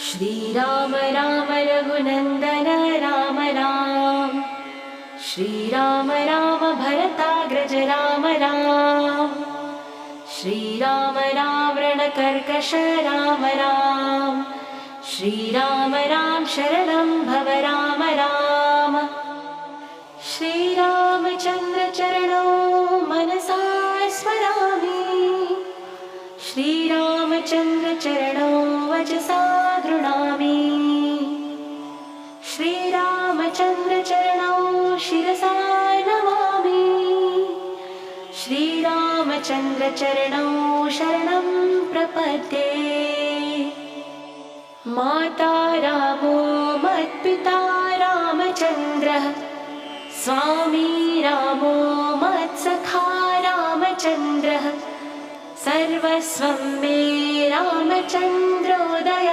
श्रीराम राम रघुनन्दन राम राम। श्रीराम राम भरताग्रज राम राम। श्रीराम रावणकर्कश राम राम। श्रीराम राम शरणं भव राम राम। श्रीरामचन्द्र चरणौ मनसा स्मरामि। श्रीरामचन्द्र चरणौ वचसा गृह्णामि। श्रीरामचन्द्र चरणौ शिरसा नमामि। श्रीरामचन्द्र चरणौ शरणं प्रपद्ये। माता रामो मत्पिता रामचन्द्रः। स्वामी रामो मत्सखा रामचन्द्रः। सर्वस्वं मे रामचन्द्रोदय।